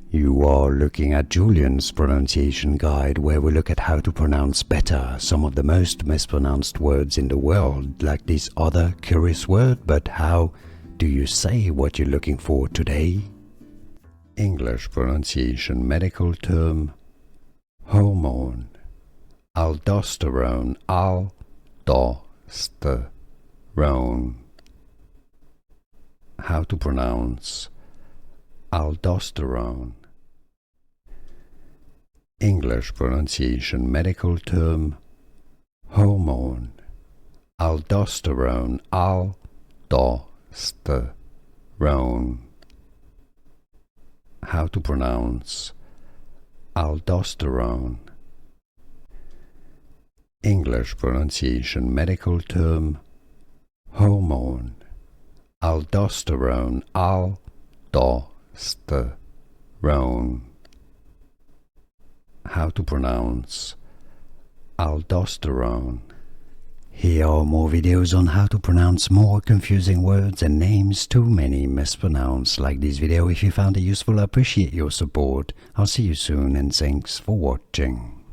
You are looking at Julian's pronunciation guide, where we look at how to pronounce better some of the most mispronounced words in the world, like this other curious word. But how do you say what you're looking for today? English pronunciation medical term hormone. Aldosterone. Aldosterone. How to pronounce aldosterone. English pronunciation medical term hormone. Aldosterone. Aldosterone. How to pronounce aldosterone. English pronunciation medical term hormone. Aldosterone. Aldosterone. How to pronounce aldosterone. Here are more videos on how to pronounce more confusing words and names too many mispronounced. Like this video if you found it useful. I appreciate your support. I'll see you soon and thanks for watching.